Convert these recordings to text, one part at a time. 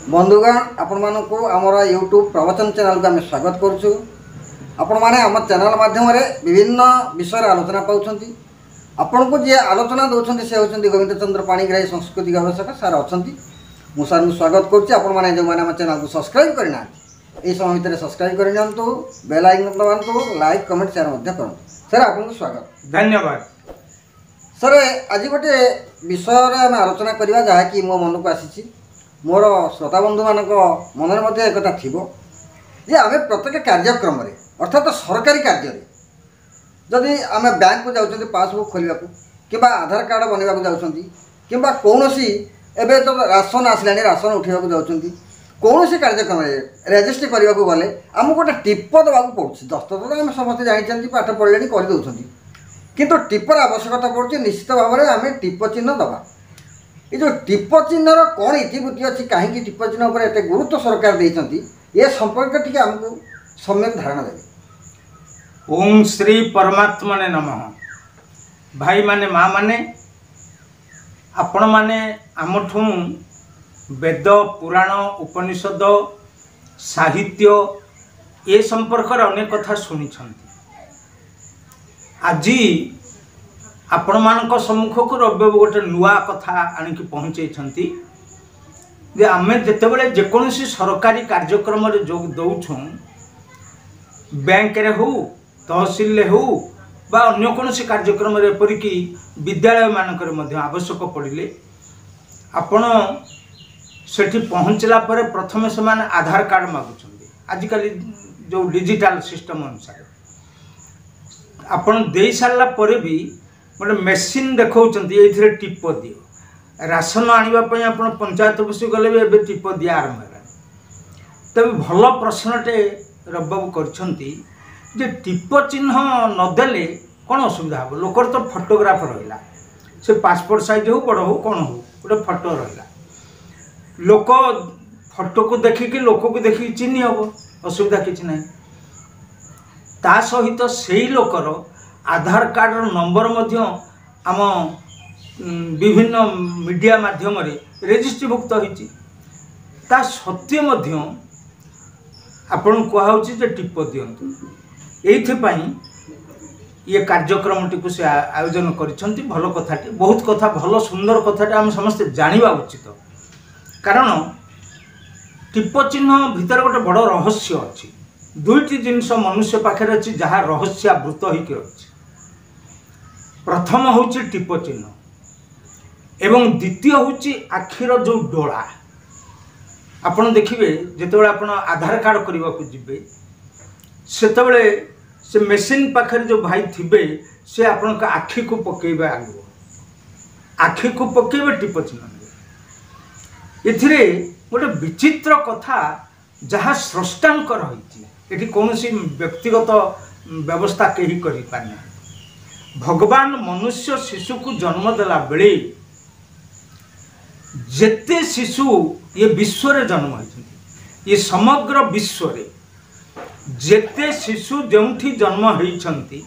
बंधुगण आपण मानक आमर यूट्यूब प्रवचन चैनल को आम स्वागत करुचु। आपण मैंने आम चैनल माध्यम विभिन्न विषय आलोचना पाँच आपण को जी आलोचना दौरान से होती गोविंद चंद्र पाणिग्राही संस्कृति गवेषक सार अच्छा मुझे सार स्वागत करुँचे। जो मैंने आम चैनल को सब्सक्राइब करना यही समय भितर सब्सक्राइब कर नियंतु, बेल आइकन दबातु, लाइक कमेंट शेयर करूँ। सर आपको स्वागत, धन्यवाद। सर आज गोटे विषय आम आलोचना करवा जहाँकि मो मन को आसी मोर श्रोता बंधु मान मन एक थी जे आम प्रत्येक कार्यक्रम अर्थात सरकारी कार्य जदि आम बैंक को जाऊँ पासबुक खोलने कि आधार कार्ड बनवाक जाऊँ कि कौन एवं तो राशन आसला राशन उठा जाऊँ कौन कार्यक्रम रेजिस्ट्री करने को गले आमको गोटे टिप देवाक पड़े। दस्तखत आम समस्त जानते पाठ पढ़ले करदे किंतु टिपर आवश्यकता पड़े। निश्चित भाव में आम टिप चिन्ह दबा ये जो टिप चिन्हर कौन इतिवृत्ति अच्छी कहीं टिप चिन्ह पर एत गुरुत्व सरकार देती ये संपर्क टी आमको सम्यक धारणा देवे। ओम श्री परमात्मने नमः। भाई माने माँ माने आपण माने आमठू वेद पुराण उपनिषद साहित्य ये संपर्क अनेक कथा शुणी। आज आपण मान सम्मुख को रव्य गोटे नुआ कथा आणिक पहुँचे जे आम जितेबाला जेकोसी सरकारी कार्यक्रम जोग दौछूँ बैंक रे हो तहसिल हो बा अन्य कौन कार्यक्रम एपरिक विद्यालय मानक आवश्यक पड़े आपण सेठी पहुँचला पर प्रथम से माने आधार कार्ड मागुछन्ति। आजिकल जो डिजिटल सिस्टम अनुसार आपण दे सारा पर भी गोटे मेसीन देखते ये टिप दियो राशन आने आप पंचायत ऑफिस गले भी एवं टिप दि आरंभ है। तब भल प्रश्नटे रबाबू कर टिप चिन्ह नदेले कौन असुविधा हम लोकर तो फोटोग्राफ रहा से पासपोर्ट साइज हो बड़ हो कौन हो गोटे फोटो रहा लोक फोटो को देखिकी लोक को देखिकी चिन्ह हम असुविधा किसी ना। ता सहित से लोकर आधार कार्ड नंबर आम विभिन्न मीडिया माध्यम रेजिस्ट्रीभुक्त होती ता सत्वे आपण कहुचे टिप दिंतु। ये कार्यक्रम टी से आयोजन कर भल कथाटी बहुत कथा भल सुंदर कथाटी आम समस्ते जाना उचित। कारण टिप चिन्ह भितर गोटे बड़ रहस्य अच्छी दुईटी जिनस मनुष्य पाखे अच्छी जहाँ रहस्यावृत होकर अच्छी। प्रथम हूँ टिप चिन्ह एवं द्वितीय हूँ आखिर जो डोला। आपड़ देखिए जिते आप आधार कार्ड करने को जी से मेसीन पाखे जो भाई थे से आपण आखि को पकेबे आगो आखि को पकेबे टिप चिन्ह एथिरे गोटे विचित्र कथा जहाँ स्रष्टांकर होती कौन व्यक्तिगत व्यवस्था कहीं कर भगवान मनुष्य शिशु को जन्म देला बेले जेते शिशु ये विश्व रे जन्म होती ये समग्र विश्व रे जेते शिशु जोठी जन्म होती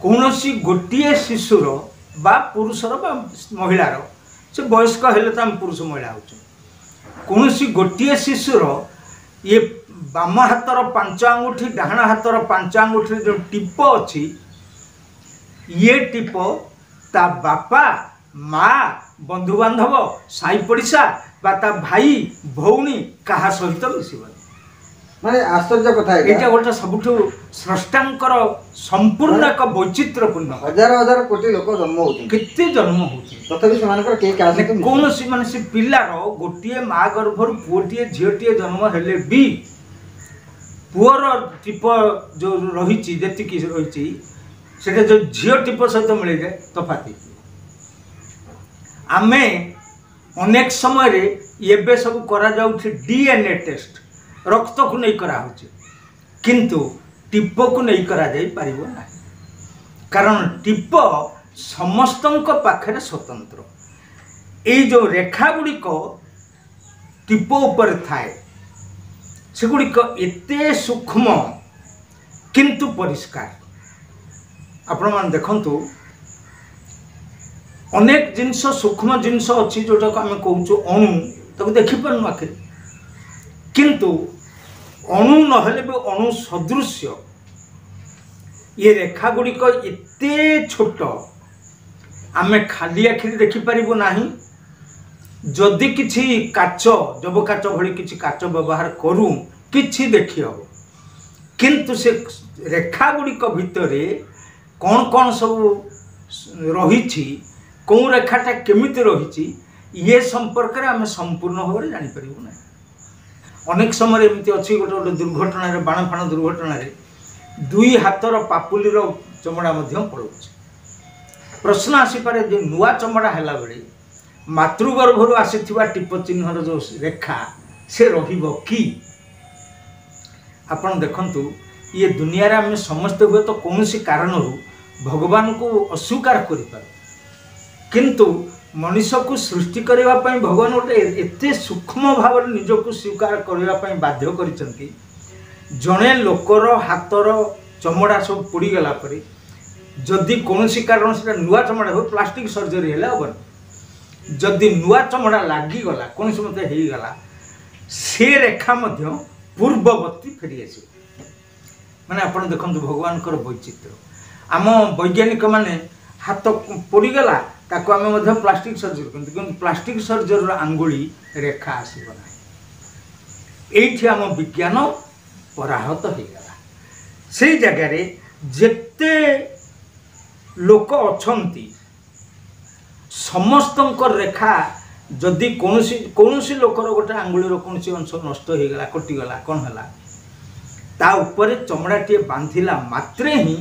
कौनसी गोटे शिशुर बा पुरुषर बा महिलार से वयस्क हेले तो आम पुरुष महिला हो कौन गोटे शिशुर ये बाम हाथर 5 आंगुठी डाहाण हाथर 5 आंगुठी जो टिप अच्छी ये टिप ता बापा माँ बंधु बांधव साई पड़िशा बा ता भाई भौणी कहा सहित मिसबनी माने आश्चर्य कथा ये गोटे सबुठ स्रष्टांकर संपूर्ण एक वैचित्र्यपूर्ण हजार हजार कोटी लोक जन्म होती केते जन्म होती तथापि से कौन मान से पिलार गोटे माँ गर्भर पुओटे झीटे जन्म हेले भी पुअर टिप जो रही जी रही से जो झील टिप सहित मिल जाए तफाती आमे अनेक समय ये सब करा डीएनए टेस्ट रक्त को नहीं करा किंतु टिप को नहीं करा जाई परिबो ना कारण टिप समस्त पाखे स्वतंत्र ये जो रेखा गुड़िक टिप उपर थाए से गुड़िक एते सूक्ष्म किंतु परिष्कार आपण मान देखंतु अनेक जिनस सूक्ष्म जिनस अच्छी जोटा को आम कहूँ अणु ତାକୁ ଦେଖିପାରୁନୁ ଆଖିରେ। କିନ୍ତୁ ଅଣୁ ନହେଲେ ବି ଅଣୁ ସଦୃଶ୍ୟ ये रेखा गुड़िक एते छोट आमे खाली आखिरी देखिपारू ना। जदि किछि काच जब काच भली किछि काच व्यवहार करूँ किछि देखी हम, किंतु से रेखा गुड़िक भितर कौन कौन सब रही कौ रेखाटा केमिति रही ये संपर्क में आम संपूर्ण भाव में जापर ना। अनेक समय एमती अच्छी गोटे गोटे दुर्घटन बाण फाण दुर्घटन दुई हाथर पापुलीर चमड़ा पड़ो। प्रश्न आसीपे जो नुआ चमड़ा है बेले मातृगर्भर आसीथिबा टीप चिन्हर जो रेखा से रहिबो कि आपण देखंतु ये दुनिया रे आम समस्त हुए तो कौन सी कारण भगवान को अस्वीकार करिपार, किंतु मनुष्य को सृष्टि करने भगवान गोटे एते सूक्ष्म भाव में निजक स्वीकार करने बाध्य करिसंती। जड़े लोकर हाथर चमड़ा सब पोड़गला जदि कौन सी कारण से नुआ चमड़ा हो प्लास्टिक सर्जरी है हम जदि नुआ चमड़ा लगिगला कौन से मत होगला से रेखा पूर्ववर्ती फेरी आस माने आप देखो भगवान वैचित्र्य। आम वैज्ञानिक माने हाथ पोड़गला ताको आम प्लास्टिक सर्जरी करते प्लास्टिक सर्जरी आंगुली रेखा आसबना। ये आम विज्ञान पराहत हो गला। से जगार जेते लोक अच्छी समस्त रेखा जदि कौन सी लोकर गोटे आंगुलीर कौन अंश नष्ट हो गला कटिगला कौन है ता उपरे चमड़ाटे बांधिला मात्रे ही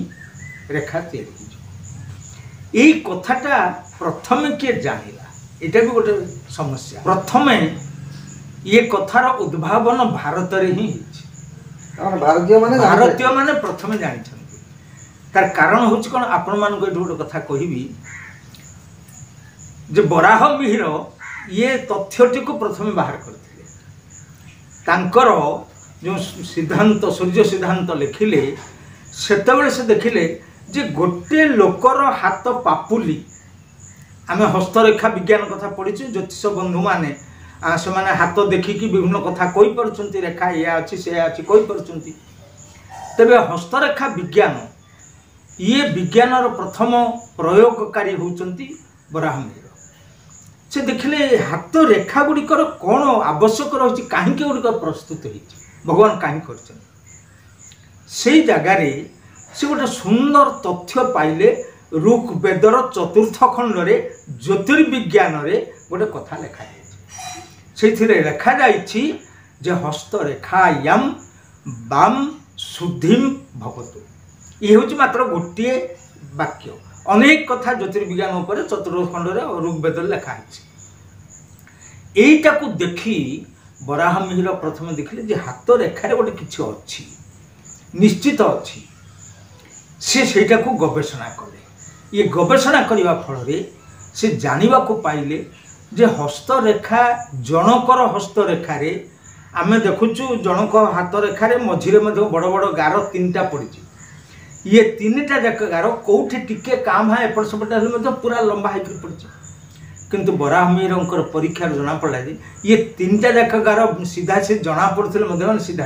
रेखा तैयारी कथाटा प्रथम किए जानिला यहाँ भी गोटे समस्या। प्रथम ये कथार उद्भावन भारत रे ही भारतीय माने प्रथम जानी। तार कारण हूँ कौन आपण मान गोटे कथा कहबी जे बराह मिहिर ये तथ्यटी को प्रथम बाहर करथिले। तांकर जो सिद्धांत सूर्य सिद्धांत लिखिले सेतबेले से देखिले जे गोटे लोकर हाथ पापुली आम हस्तरेखा विज्ञान कथा पढ़ी ज्योतिष बंधु माने से माने हाथ देखिकी विभिन्न कथा कही पारुछंती रेखा या अच्छी से अच्छी कही पारुछंती। तेबे हस्तरेखा विज्ञान ये विज्ञानर प्रथम प्रयोगकारी होउछंती बराहमिहिर। से देखिले हाथ रेखा गुड़िकर कौन आवश्यक रही कहीं गुड़िक प्रस्तुत हो भगवान कहीं कर जगार से गोटे सुंदर तथ्य पाइले ऋग्वेदर चतुर्थ खंड रे ज्योतिर्विज्ञान रे गोटे कथा लिखा से लिखा जे हस्तरेखायाम बाम शुद्धिम भवतु। ये हूँ मात्र गोटे वाक्य अनेक कथा ज्योतिर्विज्ञान उपर चतुर्थ खंड रे ऋग्वेद लिखा यहीटा को देखी बराहमिहिर प्रथम देखिले जे हाथ रेखार गोटे किछि अच्छी निश्चित अच्छी सेटा को गवेषणा कले। ये गवेषणा करने फल से जानिबा को पाइले जे हस्तरेखा जनकर हस्तरेखार आमे देखुचु जनक हाथ रेखार मझिरे मध्य बड़ बड़ गार तीनटा पड़ी। ये तीनटा जाक गार कौटे टिके काम है एपट सेपट पूरा लंबा होकर पड़ी। किंतु बराहमिहिर परीक्षा जना पड़ा जे ये तीनटा जाक गार सीधा से जना पड़े सीधा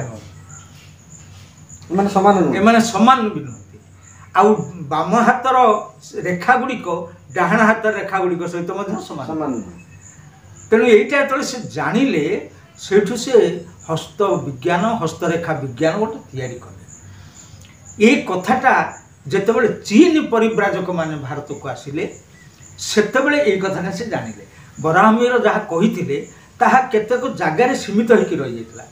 एमाने समान भी नुहति। आउ बाम हाथर रेखा गुड़िक डाहाण हाथ रेखा गुड़िक सहित समान। तेणु यहीटा जो से जानिले सेठु से हस्त विज्ञान हस्तरेखा विज्ञान गोटे तैयारी कले। ये कथाटा जेतेबेले चीन परिव्राजक माने भारत को आसिले सेतेबेले ये कथाटा से जानिले। बराहमिहिर जहाँ कहिथिले ताहा केतेक जगार सीमित होकर रही जाइतला।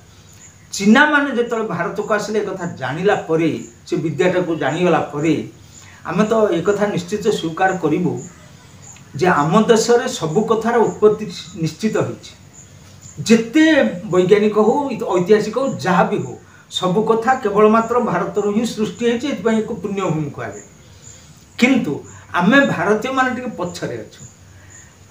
चीना माने जेतेबेले भारत को आसिले एक कथा जानिला परे से विद्याटा को जानिगला परे आमे तो एक कथा निश्चित स्वीकार करिबु जे आम देश रे सबु कथार उत्पत्ति निश्चित होइछि। जेते वैज्ञानिक हो ऐतिहासिक हो जहाँ भी हो सबु कथा केवल मात्र भारत ही सृष्टि होइछि एतपई एक पुण्यभूमि कहबे। किंतु आमे भारतीय माने टिके पछरे अछु।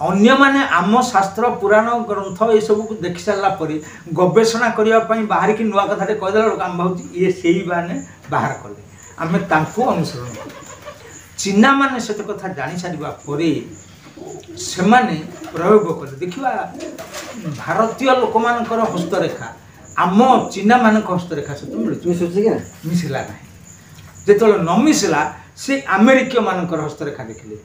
अन्य माने आम शास्त्र पुराण ग्रंथ ये सब को देखि सारा पर गवेषणा करने बाहर की नुआ कथा कहीदेला आम भाव ये से माने बाहर कले आम तांको अनुसरण कले। चीना माने से कथा जानी सारा ସେମାନେ ପ୍ରୟୋଗ କଲେ। ଦେଖିବା ଭାରତୀୟ ଲୋକମାନଙ୍କର ହସ୍ତରେଖା ଆମ ଚୀନାମାନଙ୍କ ହସ୍ତରେଖା ସହିତ ମିଳୁଛି, ମିଶୁଛି କି ନା? ମିଶିଲା ନାହିଁ। ଯେତେବେଳେ ନ ମିଶିଲା ସେ ଆମେରିକୀୟମାନଙ୍କର ହସ୍ତରେଖା ଦେଖିଲେ,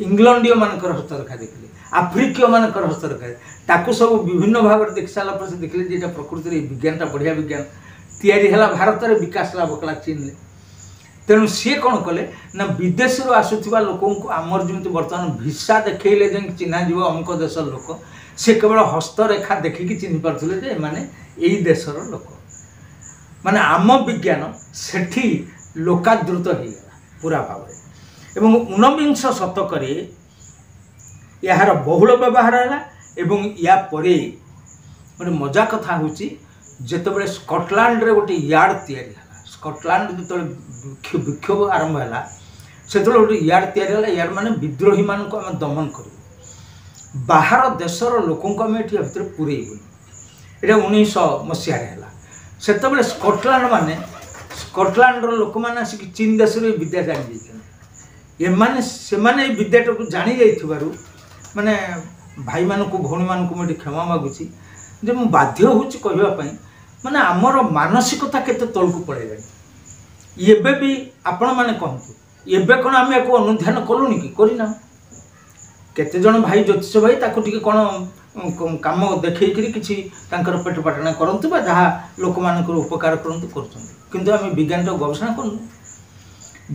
ଇଂଲଣ୍ଡୀୟମାନଙ୍କର ହସ୍ତରେଖା ଦେଖିଲେ, ଆଫ୍ରିକୀୟମାନଙ୍କର ହସ୍ତରେଖା, ତାକୁ ସବୁ ବିଭିନ୍ନ ଭାବରେ ଦେଖି ସାରିଲା ପରେ ସେ ଦେଖିଲେ ଯେ ଏଇଟା ପ୍ରକୃତିରେ ଏଇ ବିଜ୍ଞାନଟା ବଢ଼ିଆ ବିଜ୍ଞାନ ତିଆରି ହେଲା ଭାରତରେ, ବିକାଶ ଲାଭ କଲା ଚୀନରେ। ତେଣୁ ସିଏ କ'ଣ କଲେ ନା ବିଦେଶରୁ ଆସୁଥିବା ଲୋକଙ୍କୁ ଆମର ଯେମିତି ବର୍ତ୍ତମାନ ଭିସା ଦେଖେଇଲେ ଯାଇକି ଚିହ୍ନା ଯିବ ଅମୁକ ଦେଶର ଲୋକ, ସେ କେବଳ ହସ୍ତରେଖା ଦେଖିକି ଚିହ୍ନି ପାରୁଥିଲେ ଯେ ଏମାନେ ଏଇ ଦେଶର ଲୋକ। ମାନେ ଆମ ବିଜ୍ଞାନ ସେଠି ଲୋକାଦୃତ ହେଇଗଲା ପୁରା ଭାବରେ। ଏବଂ 19ବିଂଶ ଶତକରେ ଏହାର ବହୁଳ ବ୍ୟବହାର ହେଲା। ଏବଂ ୟା ପରେ ଗୋଟେ ମଜା କଥା ହେଉଛି ଯେତେବେଳେ ସ୍କଟଲାଣ୍ଡରେ ଗୋଟେ ୟାର୍ଡ଼ ତିଆରି ହେଲା, ସ୍କଟଲାଣ୍ଡ ଯେତେବେଳେ ବିକ୍ଷୋଭ ଆରମ୍ଭ ହେଲା ସେତେବେଳେ ଗୋଟେ ୟାର୍ଡ଼ ତିଆରି ହେଲା। ୟାର୍ଡ଼ ମାନେ ବିଦ୍ରୋହୀମାନଙ୍କୁ ଆମେ ଦମନ କରିବୁ, ବାହାର ଦେଶର ଲୋକଙ୍କୁ ଆମେ ଏଠି ଭିତରେ ପୁରେଇବୁନି। ଏଇଟା 1900 ମସିହାରେ ହେଲା। ସେତେବେଳେ ସ୍କଟଲାଣ୍ଡର ଲୋକମାନେ ଆସିକି ଚୀନ ଦେଶରୁ ଏ ବିଦ୍ୟା ଜାଣି ଯାଇଛନ୍ତି। ସେମାନେ ଏଇ ବିଦ୍ୟାଟାକୁ ଜାଣି ଯାଇଥିବାରୁ ମାନେ ଭାଇମାନଙ୍କୁ ଭଉଣୀମାନଙ୍କୁ ମୁଁ ଏଠି କ୍ଷମା ମାଗୁଛି ଯେ ମୁଁ ବାଧ୍ୟ ହେଉଛି କହିବା ପାଇଁ, ମାନେ ଆମର ମାନସିକତା କେତେ ତଳକୁ ପଳେଇଲାଣି। ଏବେ ବି ଆପଣମାନେ କହନ୍ତୁ, ଏବେ କ'ଣ ଆମେ ୟାକୁ ଅନୁଧ୍ୟାନ କଲୁଣି କି? କରିନାହୁଁ। କେତେଜଣ ଭାଇ ଜ୍ୟୋତିଷ ଭାଇ ତାକୁ ଟିକେ କ'ଣ କାମ ଦେଖେଇକିରି କିଛି ତାଙ୍କର ପେଟ ପାଟଣା କରନ୍ତୁ ବା ଯାହା ଲୋକମାନଙ୍କର ଉପକାର କରନ୍ତୁ, କରୁଛନ୍ତି। କିନ୍ତୁ ଆମେ ବିଜ୍ଞାନଟାକୁ ଗବେଷଣା କରୁନୁ।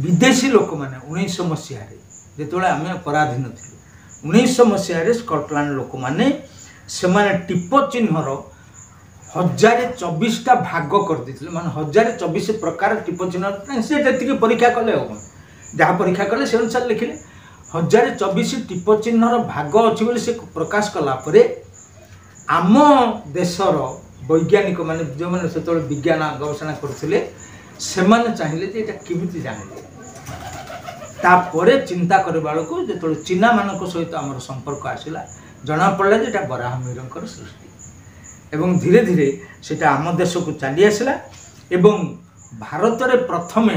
ବିଦେଶୀ ଲୋକମାନେ 1900 ମସିହାରେ ଯେତେବେଳେ ଆମେ ପରାଧୀନ ଥିଲୁ, 1900 ମସିହାରେ ସ୍କଟଲାଣ୍ଡ ଲୋକମାନେ ସେମାନେ ଟିପ ଚିହ୍ନର 1024ଟା ଭାଗ କରିଦେଇଥିଲେ। ମାନେ 1024 ପ୍ରକାର ଟିପ ଚିହ୍ନ, ସେ ଯେତିକି ପରୀକ୍ଷା କଲେ ଆଉ କ'ଣ, ଯାହା ପରୀକ୍ଷା କଲେ ସେ ଅନୁସାରେ ଲେଖିଲେ। 1024 ଟିପ ଚିହ୍ନର ଭାଗ ଅଛି ବୋଲି ସେ ପ୍ରକାଶ କଲା ପରେ ଆମ ଦେଶର ବୈଜ୍ଞାନିକ ମାନେ ଯେଉଁମାନେ ସେତେବେଳେ ବିଜ୍ଞାନ ଗବେଷଣା କରୁଥିଲେ ସେମାନେ ଚାହିଁଲେ ଯେ ଏଇଟା କେମିତି ଜାଣିଲେ। ତାପରେ ଚିନ୍ତା କରିବା ବେଳକୁ ଯେତେବେଳେ ଚୀନାମାନଙ୍କ ସହିତ ଆମର ସମ୍ପର୍କ ଆସିଲା, ଜଣାପଡ଼ିଲା ଯେ ଏଇଟା ବରାହମିହିରଙ୍କର ସୃଷ୍ଟି। ଏବଂ ଧୀରେ ଧୀରେ ସେଇଟା ଆମ ଦେଶକୁ ଚାଲି ଆସିଲା। ଏବଂ ଭାରତରେ ପ୍ରଥମେ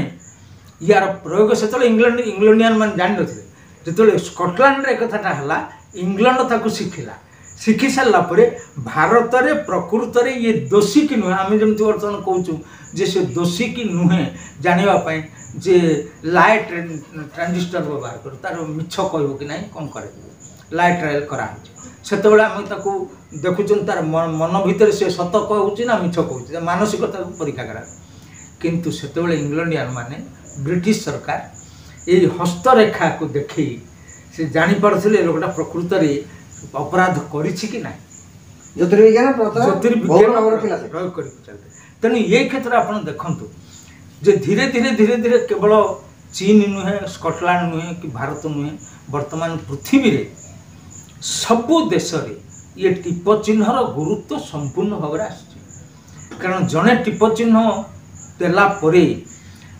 ୟାର ପ୍ରୟୋଗ ସେତେବେଳେ ଇଂଲଣ୍ଡିଆନ ମାନେ ଜାଣିନଥିଲେ। ଯେତେବେଳେ ସ୍କଟଲାଣ୍ଡରେ କଥାଟା ହେଲା, ଇଂଲଣ୍ଡ ତାକୁ ଶିଖିଲା। ଶିଖି ସାରିଲା ପରେ ଭାରତରେ ପ୍ରକୃତରେ ଇଏ ଦୋଷୀ କି ନୁହେଁ, ଆମେ ଯେମିତି ବର୍ତ୍ତମାନ କହୁଛୁ ଯେ ସେ ଦୋଷୀ କି ନୁହେଁ ଜାଣିବା ପାଇଁ ଯେ ଲାଇଟ୍ ଟ୍ରାଞ୍ଜିଷ୍ଟର ବ୍ୟବହାର କରୁ, ତାର ମିଛ କହିବ କି ନାହିଁ କ'ଣ କରେ, ଲାଇଟ୍ ଟ୍ରାଏଲ୍ କରାହେଉଛି। ସେତେବେଳେ ଆମେ ତାକୁ ଦେଖୁଛନ୍ତି ତାର ମନ ଭିତରେ ସେ ସତ କହୁଛି ନା ମିଛ କହୁଛି, ମାନସିକତାକୁ ପରୀକ୍ଷା କରାଯାଏ। କିନ୍ତୁ ସେତେବେଳେ ଇଂଲଣ୍ଡିଆନ ମାନେ, ବ୍ରିଟିଶ ସରକାର ଏଇ ହସ୍ତରେଖାକୁ ଦେଖେଇ ସେ ଜାଣିପାରୁଥିଲେ ଏ ଲୋକଟା ପ୍ରକୃତରେ ଅପରାଧ କରିଛି କି ନାହିଁ। ଜ୍ୟୋତିର୍ବିଜ୍ଞାନ ପ୍ରୟୋଗ କରି ଚାଲିଥିଲେ। ତେଣୁ ଏ କ୍ଷେତ୍ରରେ ଆପଣ ଦେଖନ୍ତୁ ଯେ ଧୀରେ ଧୀରେ କେବଳ ଚୀନ ନୁହେଁ, ସ୍କଟଲାଣ୍ଡ ନୁହେଁ କି ଭାରତ ନୁହେଁ, ବର୍ତ୍ତମାନ ପୃଥିବୀରେ ସବୁ ଦେଶରେ ଇଏ ଟିପ ଚିହ୍ନର ଗୁରୁତ୍ୱ ସମ୍ପୂର୍ଣ୍ଣ ଭାବରେ ଆସିଛି। କାରଣ ଜଣେ ଟିପ ଚିହ୍ନ ଦେଲା ପରେ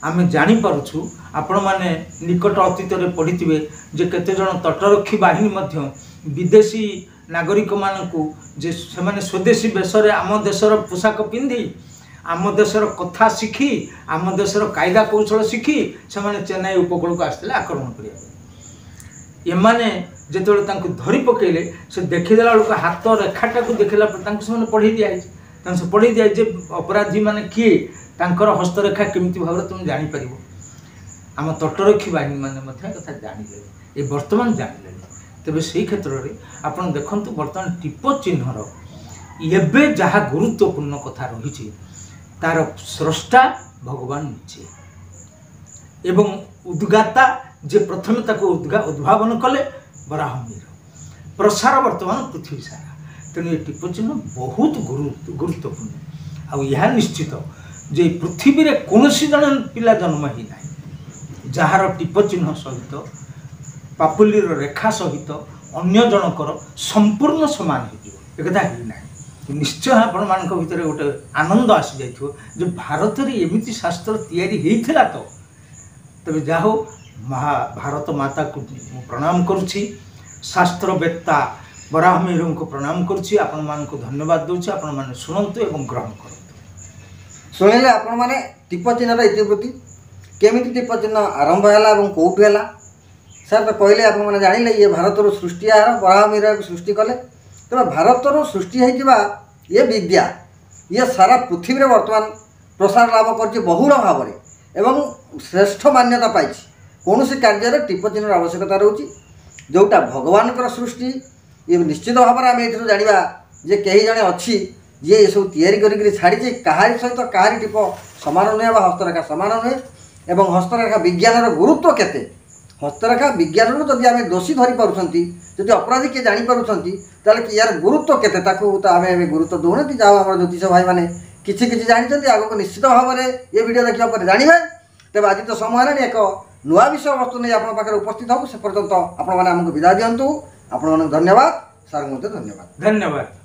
ଆମେ ଜାଣିପାରୁଛୁ, ଆପଣମାନେ ନିକଟ ଅତୀତରେ ପଢ଼ିଥିବେ ଯେ କେତେଜଣ ତଟରକ୍ଷୀ ବାହିନୀ ମଧ୍ୟ ବିଦେଶୀ ନାଗରିକମାନଙ୍କୁ ଯେ ସେମାନେ ସ୍ୱଦେଶୀ ବେଶରେ ଆମ ଦେଶର ପୋଷାକ ପିନ୍ଧି, ଆମ ଦେଶର କଥା ଶିଖି, ଆମ ଦେଶର କାୟଦା କୌଶଳ ଶିଖି ସେମାନେ ଚେନ୍ନାଇ ଉପକୂଳକୁ ଆସିଥିଲେ ଆକ୍ରମଣ କରିବା ପାଇଁ। ଏମାନେ ଯେତେବେଳେ ତାଙ୍କୁ ଧରି ପକାଇଲେ, ସେ ଦେଖିଦେଲା ବେଳକୁ ହାତ ରେଖାଟାକୁ ଦେଖିଲା ପରେ ତାଙ୍କୁ ସେମାନେ ପଢ଼େଇ ଦିଆଯାଇଛି। ତାଙ୍କୁ ପଢ଼େଇ ଦିଆଯାଇଛି ଯେ ଅପରାଧୀମାନେ କିଏ, ତାଙ୍କର ହସ୍ତରେଖା କେମିତି ଭାବରେ ତୁମେ ଜାଣିପାରିବ। ଆମ ତଟରକ୍ଷୀ ବାହିନୀ ମାନେ ମଧ୍ୟ କଥା ଜାଣିଲେଣି, ଏ ବର୍ତ୍ତମାନ ଜାଣିଲେଣି। ତେବେ ସେହି କ୍ଷେତ୍ରରେ ଆପଣ ଦେଖନ୍ତୁ ବର୍ତ୍ତମାନ ଟିପ ଚିହ୍ନର ଏବେ ଯାହା ଗୁରୁତ୍ୱପୂର୍ଣ୍ଣ କଥା ରହିଛି, ତାର ସ୍ରଷ୍ଟା ଭଗବାନ ନିଜେ ଏବଂ ଉଦ୍ଗାତା ଯେ ପ୍ରଥମେ ତାକୁ ଉଦ୍ଭାବନ କଲେ ବରାହମିହିର, ପ୍ରସାର ବର୍ତ୍ତମାନ ପୃଥିବୀ ସାରା। ତେଣୁ ଏ ଟିପ ଚିହ୍ନ ବହୁତ ଗୁରୁତ୍ୱପୂର୍ଣ୍ଣ। ଆଉ ଏହା ନିଶ୍ଚିତ ଯେ ପୃଥିବୀରେ କୌଣସି ଜଣେ ପିଲା ଜନ୍ମ ହେଇନାହିଁ ଯାହାର ଟିପ ଚିହ୍ନ ସହିତ, ପାପୁଲିର ରେଖା ସହିତ ଅନ୍ୟ ଜଣଙ୍କର ସମ୍ପୂର୍ଣ୍ଣ ସମାନ ହେଇଯିବ, ଏକଥା ହେଇନାହିଁ। ନିଶ୍ଚୟ ଆପଣମାନଙ୍କ ଭିତରେ ଗୋଟେ ଆନନ୍ଦ ଆସିଯାଇଥିବ ଯେ ଭାରତରେ ଏମିତି ଶାସ୍ତ୍ର ତିଆରି ହେଇଥିଲା। ତ ତେବେ ଯାହା ହଉ, ଭାରତ ମାତାକୁ ମୁଁ ପ୍ରଣାମ କରୁଛି, ଶାସ୍ତ୍ରବେତ୍ତା ବରାହମିହିରଙ୍କୁ ପ୍ରଣାମ କରୁଛି, ଆପଣମାନଙ୍କୁ ଧନ୍ୟବାଦ ଦେଉଛି। ଆପଣମାନେ ଶୁଣନ୍ତୁ ଏବଂ ଗ୍ରହଣ କରନ୍ତୁ। ଶୁଣିଲେ ଆପଣମାନେ ଟିପ ଚିହ୍ନର ଇତିବୃତ୍ତି, କେମିତି ଟିପ ଚିହ୍ନ ଆରମ୍ଭ ହେଲା ଏବଂ କେଉଁଠୁ ହେଲା ସାର୍ ତ କହିଲେ ଆପଣମାନେ ଜାଣିଲେ ଇଏ ଭାରତରୁ ସୃଷ୍ଟି ଆହାର ବରାହ ମିହିରକୁ ସୃଷ୍ଟି କଲେ। ତେବେ ଭାରତରୁ ସୃଷ୍ଟି ହୋଇଥିବା ଇଏ ବିଦ୍ୟା ଇଏ ସାରା ପୃଥିବୀରେ ବର୍ତ୍ତମାନ ପ୍ରସାର ଲାଭ କରିଛି ବହୁଳ ଭାବରେ ଏବଂ ଶ୍ରେଷ୍ଠ ମାନ୍ୟତା ପାଇଛି। କୌଣସି କାର୍ଯ୍ୟରେ ଟିପ ଚିହ୍ନର ଆବଶ୍ୟକତା ରହୁଛି ଯେଉଁଟା ଭଗବାନଙ୍କର ସୃଷ୍ଟି। ଇଏ ନିଶ୍ଚିତ ଭାବରେ ଆମେ ଏଥିରୁ ଜାଣିବା ଯେ କେହି ଜଣେ ଅଛି ଯିଏ ଏସବୁ ତିଆରି କରିକି ଛାଡ଼ିଛି। କାହାରି ସହିତ କାହାରି ଟିପ ସମାନ ନୁହେଁ ବା ହସ୍ତରେଖା ସମାନ ନୁହେଁ। ଏବଂ ହସ୍ତରେଖା ବିଜ୍ଞାନର ଗୁରୁତ୍ୱ କେତେ, ହସ୍ତରେଖା ବିଜ୍ଞାନରୁ ଯଦି ଆମେ ଦୋଷୀ ଧରିପାରୁଛନ୍ତି, ଯଦି ଅପରାଧୀ କିଏ ଜାଣିପାରୁଛନ୍ତି, ତାହେଲେ କି ୟାର ଗୁରୁତ୍ୱ କେତେ ତାକୁ ତ ଆମେ ଏବେ ଗୁରୁତ୍ୱ ଦେଉନାହାନ୍ତି। ଯାହା ଆମର ଜ୍ୟୋତିଷ ଭାଇମାନେ କିଛି କିଛି ଜାଣିଛନ୍ତି, ଆଗକୁ ନିଶ୍ଚିତ ଭାବରେ ଏ ଭିଡ଼ିଓ ଦେଖିବା ପରେ ଜାଣିବେ। ତେବେ ଆଜି ତ ସମୟ ହେଲାଣି ଏକ ନୂଆ ବିଷୟବସ୍ତୁ ନେଇ ଆପଣଙ୍କ ପାଖରେ ଉପସ୍ଥିତ ହେବୁ। ସେ ପର୍ଯ୍ୟନ୍ତ ଆପଣମାନେ ଆମକୁ ବିଦାୟ ଦିଅନ୍ତୁ। ଆପଣମାନଙ୍କୁ ଧନ୍ୟବାଦ, ସାର୍ଙ୍କୁ ମଧ୍ୟ ଧନ୍ୟବାଦ। ଧନ୍ୟବାଦ।